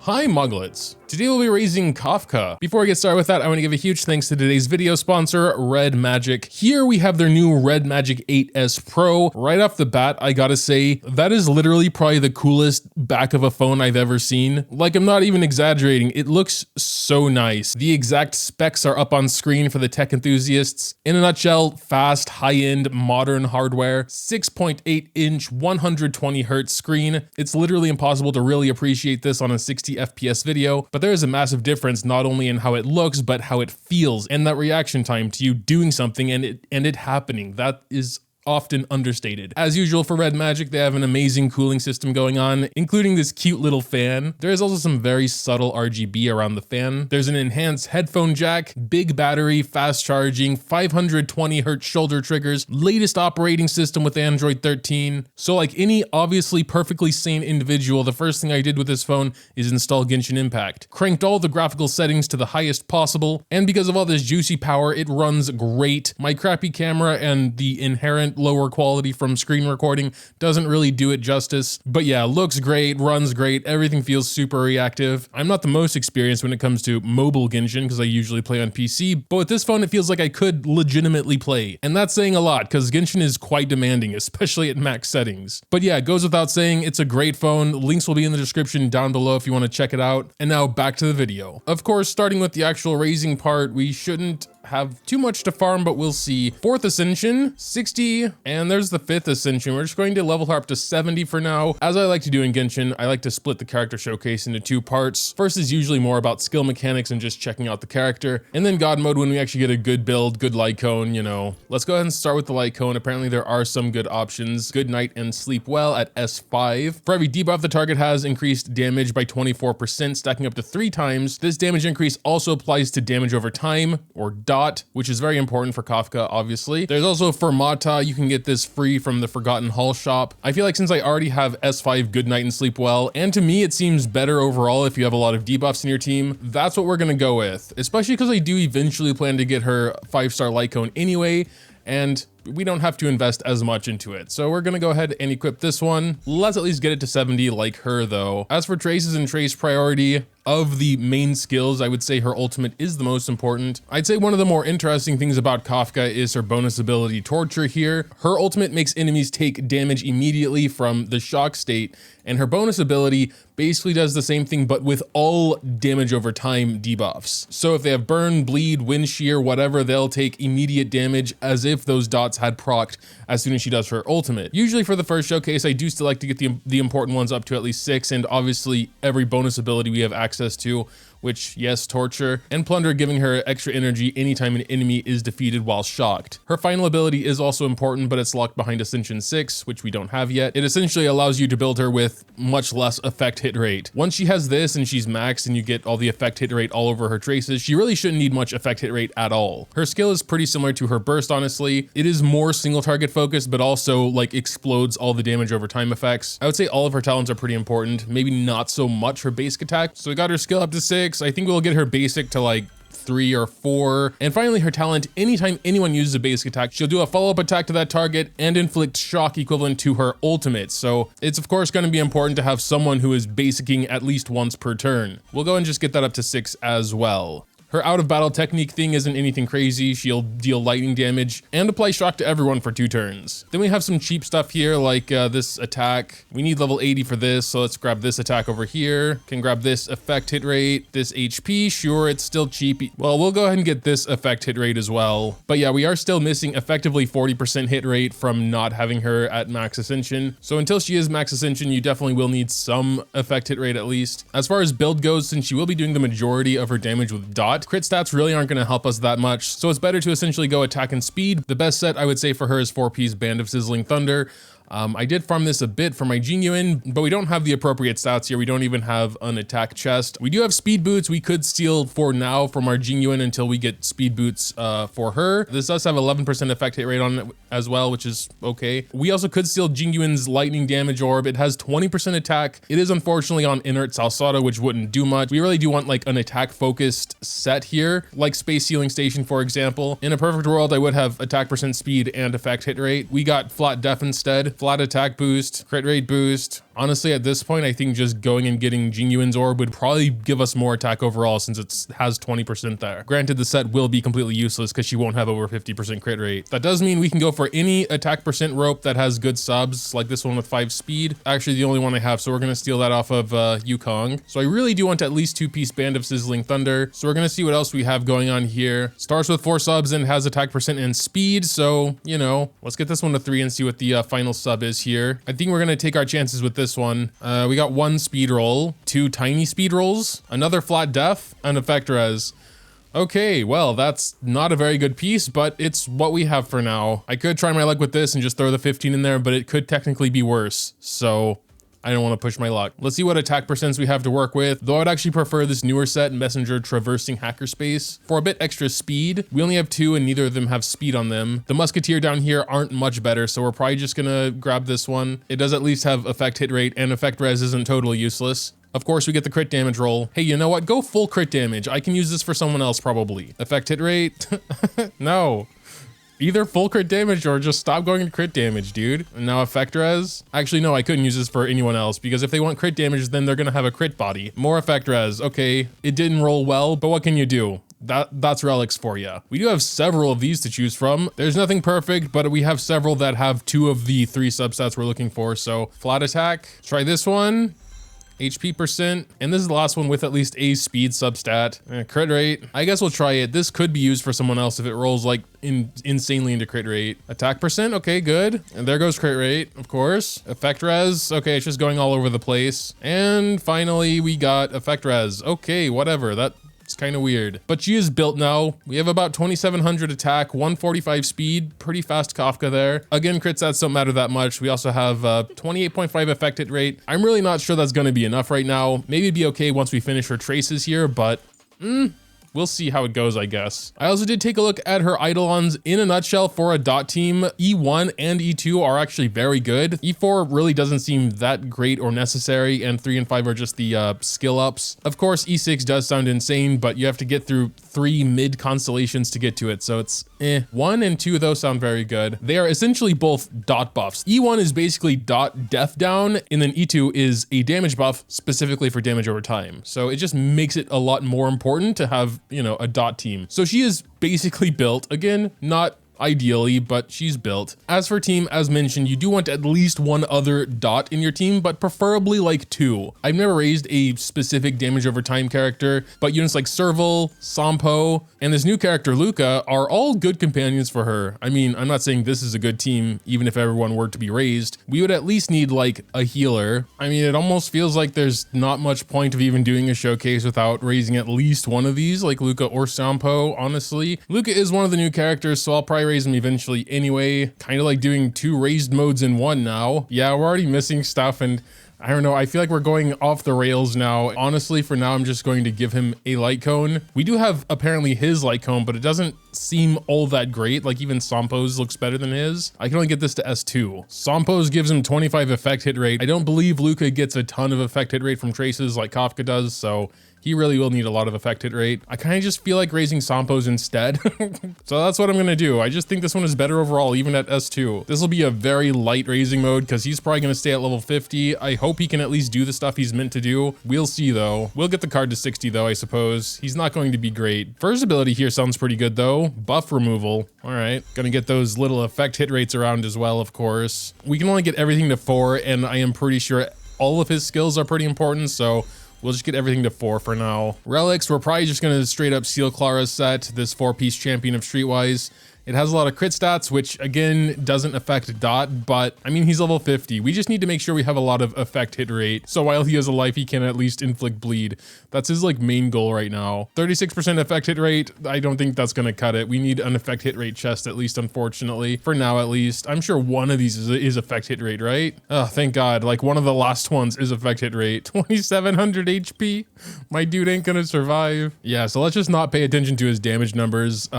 Hi Muglets! Today we'll be raising Kafka. Before I get started with that, I want to give a huge thanks to today's video sponsor, Red Magic. Here we have their new Red Magic 8S Pro. Right off the bat, I gotta say, that is literally probably the coolest back of a phone I've ever seen. Like, I'm not even exaggerating, it looks so nice. The exact specs are up on screen for the tech enthusiasts. In a nutshell, fast, high-end, modern hardware, 6.8-inch, 120Hz screen. It's literally impossible to really appreciate this on a 60 FPS video, but there is a massive difference not only in how it looks, but how it feels and that reaction time to you doing something and it happening. That is often understated. As usual for Red Magic, they have an amazing cooling system going on, including this cute little fan. There is also some very subtle RGB around the fan. There's an enhanced headphone jack, big battery, fast charging, 520Hz shoulder triggers, latest operating system with Android 13. So like any obviously perfectly sane individual, the first thing I did with this phone is install Genshin Impact. Cranked all the graphical settings to the highest possible, and because of all this juicy power, it runs great. My crappy camera and the inherent lower quality from screen recording doesn't really do it justice, but yeah, looks great, runs great, everything feels super reactive. I'm not the most experienced when it comes to mobile Genshin because I usually play on PC, but with this phone it feels like I could legitimately play, and that's saying a lot because Genshin is quite demanding, especially at max settings. But yeah, it goes without saying, it's a great phone. Links will be in the description down below if you want to check it out. And now back to the video. Of course, starting with the actual raising part, we shouldn't have too much to farm, but we'll see. 4th Ascension, 60, and there's the 5th Ascension. We're just going to level her up to 70 for now. As I like to do in Genshin, I like to split the character showcase into 2 parts. First is usually more about skill mechanics and just checking out the character, and then God mode when we actually get a good build, good light cone, you know. Let's go ahead and start with the light cone. Apparently there are some good options. Good night and sleep well at S5. For every debuff the target has, increased damage by 24%, stacking up to 3 times. This damage increase also applies to damage over time, or DoT, which is very important for Kafka, obviously. There's also Fermata. You can get this free from the Forgotten Hall shop. I feel like since I already have S5 Good Night and Sleep Well, and to me it seems better overall if you have a lot of debuffs in your team, that's what we're gonna go with, especially because I do eventually plan to get her 5-star light cone anyway, and we don't have to invest as much into it. So we're gonna go ahead and equip this one. Let's at least get it to 70 like her though. As for traces and trace priority, of the main skills, I would say her ultimate is the most important. I'd say one of the more interesting things about Kafka is her bonus ability Torture here. Her ultimate makes enemies take damage immediately from the shock state, and her bonus ability basically does the same thing but with all damage over time debuffs. So if they have burn, bleed, wind shear, whatever, they'll take immediate damage as if those dots had procced as soon as she does her ultimate. Usually for the first showcase, I do still like to get the important ones up to at least 6, and obviously every bonus ability we have access to, which, yes, Torture, and Plunder, giving her extra energy anytime an enemy is defeated while shocked. Her final ability is also important, but it's locked behind Ascension 6, which we don't have yet. It essentially allows you to build her with much less effect hit rate. Once she has this and she's maxed and you get all the effect hit rate all over her traces, she really shouldn't need much effect hit rate at all. Her skill is pretty similar to her burst, honestly. It is more single target focused, but also like explodes all the damage over time effects. I would say all of her talents are pretty important, maybe not so much her basic attack. So we got her skill up to 6. I think we'll get her basic to like 3 or 4. And finally her talent, anytime anyone uses a basic attack, she'll do a follow-up attack to that target and inflict shock equivalent to her ultimate. So it's of course going to be important to have someone who is basicking at least once per turn. We'll go and just get that up to 6 as well. Her out of battle technique thing isn't anything crazy. She'll deal lightning damage and apply shock to everyone for 2 turns. Then we have some cheap stuff here like this attack. We need level 80 for this, so let's grab this attack over here. Can grab this effect hit rate, this HP, sure, it's still cheap. Well, we'll go ahead and get this effect hit rate as well. But yeah, we are still missing effectively 40% hit rate from not having her at max ascension. So until she is max ascension, you definitely will need some effect hit rate at least. As far as build goes, since she will be doing the majority of her damage with DoT, crit stats really aren't going to help us that much, so it's better to essentially go attack and speed. The best set I would say for her is 4P's Band of Sizzling Thunder. I did farm this a bit for my genuine, but we don't have the appropriate stats here. We don't even have an attack chest. We do have speed boots we could steal for now from our genuine until we get speed boots for her. This does have 11% effect hit rate on it as well, which is okay. We also could steal Jingyuin's lightning damage orb. It has 20% attack. It is unfortunately on inert Salsada, which wouldn't do much. We really do want like an attack focused set here, like Space Sealing Station, for example. In a perfect world, I would have attack percent speed and effect hit rate. We got flat def instead, flat attack boost, crit rate boost. Honestly, at this point, I think just going and getting Jingyuin's orb would probably give us more attack overall since it has 20% there. Granted, the set will be completely useless because she won't have over 50% crit rate. That does mean we can go for any attack percent rope that has good subs, like this one with 5 speed. Actually, the only one I have, so we're gonna steal that off of Yukong. So I really do want at least 2-piece Band of Sizzling Thunder. So we're gonna see what else we have going on here. Starts with 4 subs and has attack percent and speed, so, you know, let's get this one to 3 and see what the final sub is here. I think we're gonna take our chances with this one. We got 1 speed roll, 2 tiny speed rolls, another flat def, and effect res. Okay, well, that's not a very good piece, but it's what we have for now. I could try my luck with this and just throw the 15 in there, but it could technically be worse, so I don't want to push my luck. Let's see what attack percents we have to work with, though I'd actually prefer this newer set, Messenger Traversing Hackerspace. For a bit extra speed, we only have 2 and neither of them have speed on them. The Musketeer down here aren't much better, so we're probably just gonna grab this one. It does at least have effect hit rate, and effect res isn't totally useless. Of course, we get the crit damage roll. Hey, you know what? Go full crit damage. I can use this for someone else probably. Effect hit rate? No. Either full crit damage or just stop going to crit damage, dude. And now effect res. Actually, no, I couldn't use this for anyone else because if they want crit damage, then they're gonna have a crit body. More effect res. Okay, it didn't roll well, but what can you do? That's relics for you. We do have several of these to choose from. There's nothing perfect, but we have several that have 2 of the 3 substats we're looking for. So flat attack, try this one. HP percent, and this is the last one with at least a speed substat. Crit rate, I guess we'll try it. This could be used for someone else if it rolls like insanely into crit rate. Attack percent, okay, good. And there goes crit rate, of course. Effect res, okay, it's just going all over the place. And finally, we got effect res. Okay, whatever, it's kind of weird. But she is built now. We have about 2700 attack, 145 speed, pretty fast Kafka there. Again, crit stats don't matter that much. We also have 28.5 effect hit rate. I'm really not sure that's gonna be enough right now. Maybe it'd be okay once we finish her traces here, but we'll see how it goes, I guess. I also did take a look at her Eidolons. In a nutshell, for a DoT team, E1 and E2 are actually very good. E4 really doesn't seem that great or necessary, and 3 and 5 are just the skill ups. Of course, E6 does sound insane, but you have to get through 3 mid constellations to get to it, so it's 1 and 2 though sound very good. They are essentially both DoT buffs. E1 is basically DoT death down, and then E2 is a damage buff specifically for damage over time. So it just makes it a lot more important to have, you know, a DoT team. So she is basically built, again, not ideally, but she's built. As for team, as mentioned, you do want at least 1 other DoT in your team, but preferably like 2. I've never raised a specific damage over time character, but units like Serval, Sampo, and this new character Luka are all good companions for her. I mean, I'm not saying this is a good team, even if everyone were to be raised. We would at least need like a healer. I mean, it almost feels like there's not much point of even doing a showcase without raising at least 1 of these, like Luka or Sampo, honestly. Luka is one of the new characters, so I'll probably raise him eventually anyway. Kind of like doing 2 raised modes in 1 now. Yeah, we're already missing stuff, and I don't know, I feel like we're going off the rails now. Honestly, for now, I'm just going to give him a light cone. We do have apparently his light cone, but it doesn't seem all that great. Like even Sampo's looks better than his. I can only get this to S2. Sampo's gives him 25 effect hit rate. I don't believe Luka gets a ton of effect hit rate from traces like Kafka does, so he really will need a lot of effect hit rate. I kind of just feel like raising Sampo's instead. So that's what I'm gonna do. I just think this one is better overall, even at S2. This will be a very light raising mode because he's probably gonna stay at level 50. I hope he can at least do the stuff he's meant to do. We'll see though. We'll get the card to 60 though, I suppose. He's not going to be great. First ability here sounds pretty good though. Buff removal. All right, gonna get those little effect hit rates around as well, of course. We can only get everything to 4, and I am pretty sure all of his skills are pretty important, so we'll just get everything to 4 for now. Relics, we're probably just gonna straight up steal Clara's set, this 4-piece champion of Streetwise. It has a lot of crit stats, which again doesn't affect DoT, but I mean, he's level 50. We just need to make sure we have a lot of effect hit rate. So while he has a life, he can at least inflict bleed. That's his like main goal right now. 36% effect hit rate. I don't think that's gonna cut it. We need an effect hit rate chest at least, unfortunately. For now, at least. I'm sure one of these is effect hit rate, right? Oh, thank God. Like one of the last ones is effect hit rate. 2700 HP. My dude ain't gonna survive. Yeah, so let's just not pay attention to his damage numbers.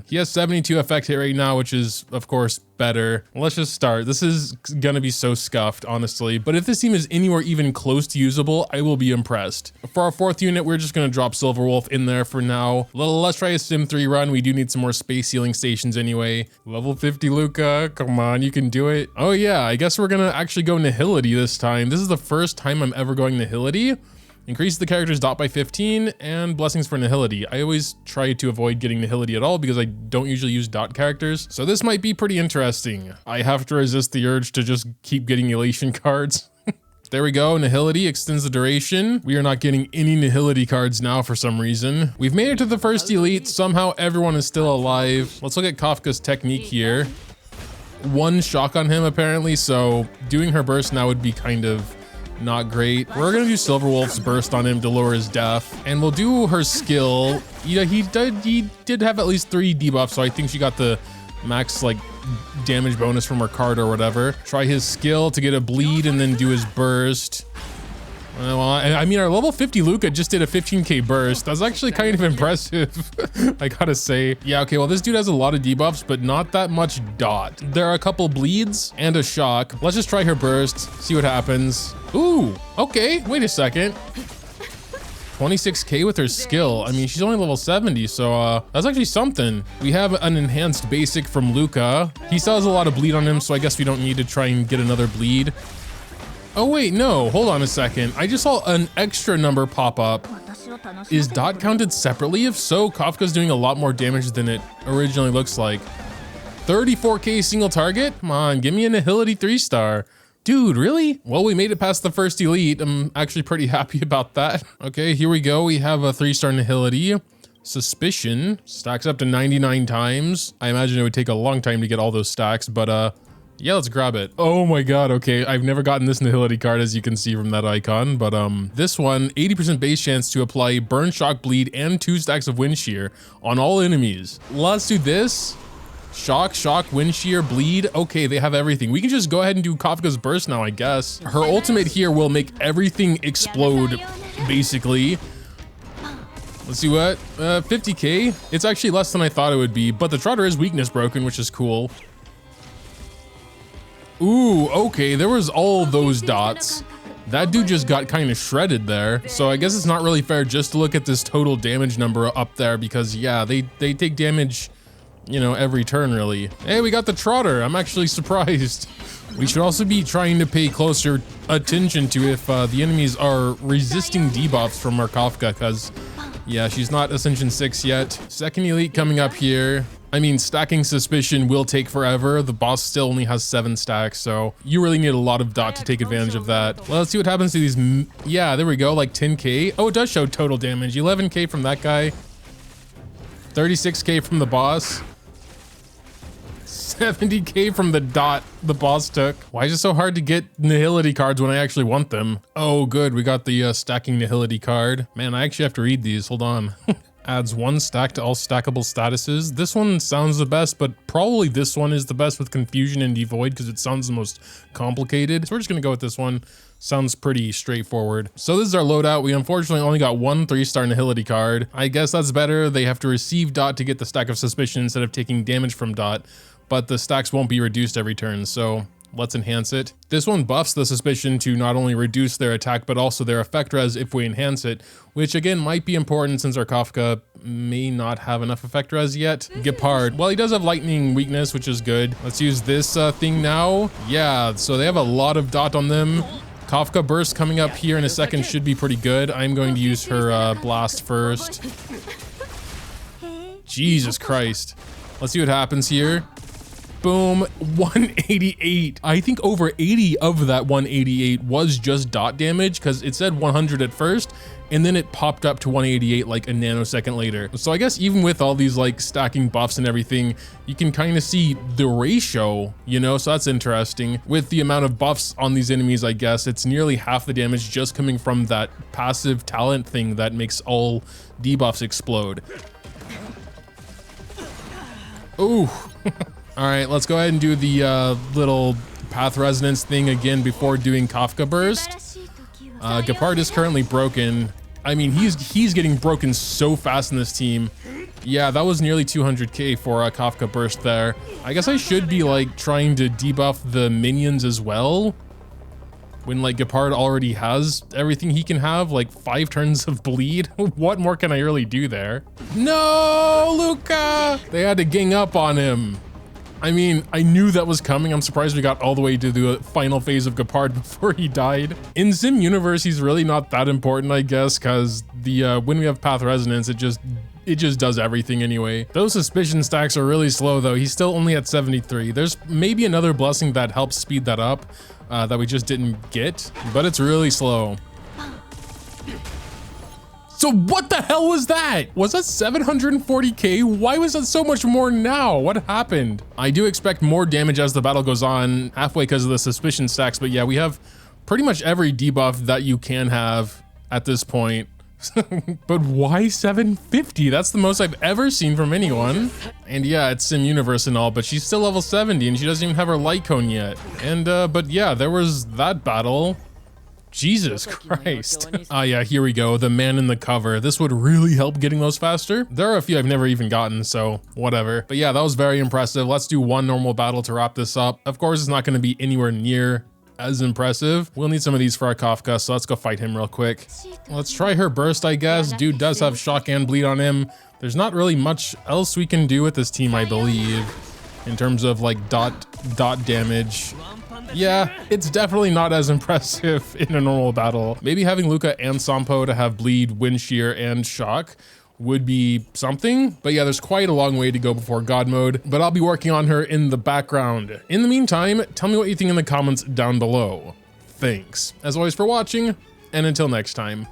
He has 72 effect effect hit right now, which is of course better. Let's just start. This is gonna be so scuffed, honestly. But if this team is anywhere even close to usable, I will be impressed. For our 4th unit, we're just gonna drop Silver Wolf in there for now. Let's try a Sim 3 run. We do need some more space sealing stations anyway. Level 50 Luka, come on, you can do it. Oh yeah, I guess we're gonna actually go Nihility this time. This is the first time I'm ever going Nihility. Increase the character's dot by 15 and blessings for Nihility. I always try to avoid getting Nihility at all because I don't usually use dot characters. So this might be pretty interesting. I have to resist the urge to just keep getting elation cards. There we go, Nihility extends the duration. We are not getting any Nihility cards now for some reason. We've made it to the first elite. Somehow everyone is still alive. Let's look at Kafka's technique here. 1 shock on him apparently, so doing her burst now would be kind of not great. We're gonna do Silver Wolf's burst on him to lower his death, and we'll do her skill. Yeah, he did have at least 3 debuffs, so I think she got the max like damage bonus from her card or whatever. Try his skill to get a bleed and then do his burst. Well, I mean, our level 50 Luka just did a 15k burst. That's actually kind of impressive, I gotta say. Yeah, okay, well, this dude has a lot of debuffs, but not that much dot. There are a couple bleeds and a shock. Let's just try her burst, see what happens. Ooh, okay, wait a second. 26k with her skill. I mean, she's only level 70, so that's actually something. We have an enhanced basic from Luka. He still has a lot of bleed on him, so I guess we don't need to try and get another bleed. Oh wait, no, hold on a second. I just saw an extra number pop up. Is dot counted separately? If so, Kafka's doing a lot more damage than it originally looks like. 34k single target? Come on, give me a Nihility 3-star. Dude, really? Well, we made it past the first elite. I'm actually pretty happy about that. Okay, here we go. We have a 3-star Nihility. Suspicion stacks up to 99 times. I imagine it would take a long time to get all those stacks, but yeah, let's grab it. Oh my god, okay. I've never gotten this Nihility card, as you can see from that icon, but this one, 80% base chance to apply Burn, Shock, Bleed, and 2 stacks of Wind Shear on all enemies. Let's do this. Shock, Shock, Wind Shear, Bleed. Okay, they have everything. We can just go ahead and do Kafka's Burst now, I guess. Her ultimate here will make everything explode, basically. Let's see what, 50k. It's actually less than I thought it would be, but the Trotter is weakness broken, which is cool. Ooh, okay, there was all those dots. That dude just got kind of shredded there. So I guess it's not really fair just to look at this total damage number up there because yeah, they take damage, you know, every turn really. Hey, we got the Trotter. I'm actually surprised. We should also be trying to pay closer attention to if the enemies are resisting debuffs from our Kafka because yeah, she's not Ascension 6 yet. Second elite coming up here. I mean, stacking Suspicion will take forever. The boss still only has 7 stacks, so you really need a lot of dot to take advantage of that. Well, let's see what happens to these. Yeah, there we go, like 10k. Oh, it does show total damage. 11k from that guy. 36k from the boss. 70k from the dot the boss took. Why is it so hard to get Nihility cards when I actually want them? Oh, good. We got the stacking Nihility card. Man, I actually have to read these. Hold on. Adds 1 stack to all stackable statuses. This one sounds the best, but probably this one is the best with Confusion and Devoid because it sounds the most complicated. So we're just gonna go with this one. Sounds pretty straightforward. So this is our loadout. We unfortunately only got 1 3-star Nihility card. I guess that's better. They have to receive dot to get the stack of Suspicion instead of taking damage from dot, but the stacks won't be reduced every turn. So let's enhance it. This one buffs the Suspicion to not only reduce their attack, but also their effect res if we enhance it, which again might be important since our Kafka may not have enough effect res yet. Gepard, well, he does have lightning weakness, which is good. Let's use this thing now. Yeah, so they have a lot of dot on them. Kafka Burst coming up here in a second should be pretty good. I'm going to use her Blast first. Jesus Christ. Let's see what happens here. Boom, 188. I think over 80 of that 188 was just dot damage because it said 100 at first and then it popped up to 188 like a nanosecond later. So I guess even with all these like stacking buffs and everything, you can kind of see the ratio, you know, so that's interesting. With the amount of buffs on these enemies, I guess it's nearly half the damage just coming from that passive talent thing that makes all debuffs explode. Ooh. All right, let's go ahead and do the little path resonance thing again before doing Kafka Burst. Gepard is currently broken. I mean, he's getting broken so fast in this team. Yeah, that was nearly 200k for a Kafka burst there. I guess I should be like trying to debuff the minions as well. When like Gepard already has everything he can have, like 5 turns of bleed. What more can I really do there? No, Luka! They had to gang up on him. I mean, I knew that was coming. I'm surprised we got all the way to the final phase of Gepard before he died. In Sim Universe, he's really not that important, I guess, because the when we have Path Resonance, it just does everything anyway. Those suspicion stacks are really slow though. He's still only at 73. There's maybe another blessing that helps speed that up that we just didn't get, but it's really slow. So what the hell was that? Was that 740k? Why was that so much more now? What happened? I do expect more damage as the battle goes on, halfway because of the suspicion stacks, but yeah, we have pretty much every debuff that you can have at this point. But why 750? That's the most I've ever seen from anyone. And yeah, it's Sim Universe and all, but she's still level 70 and she doesn't even have her light cone yet. And but yeah, there was that battle. Jesus Christ. Ah yeah, here we go. The man in the cover. This would really help getting those faster. There are a few I've never even gotten, so whatever. But yeah, that was very impressive. Let's do one normal battle to wrap this up. Of course, it's not going to be anywhere near as impressive. We'll need some of these for our Kafka, so let's go fight him real quick. Let's try her burst, I guess. Dude does have shock and bleed on him. There's not really much else we can do with this team, I believe, in terms of like dot damage. Yeah, it's definitely not as impressive in a normal battle. Maybe having Luka and Sampo to have bleed, wind shear, and shock would be something. But yeah, there's quite a long way to go before God mode, but I'll be working on her in the background. In the meantime, tell me what you think in the comments down below. Thanks, as always, for watching, and until next time.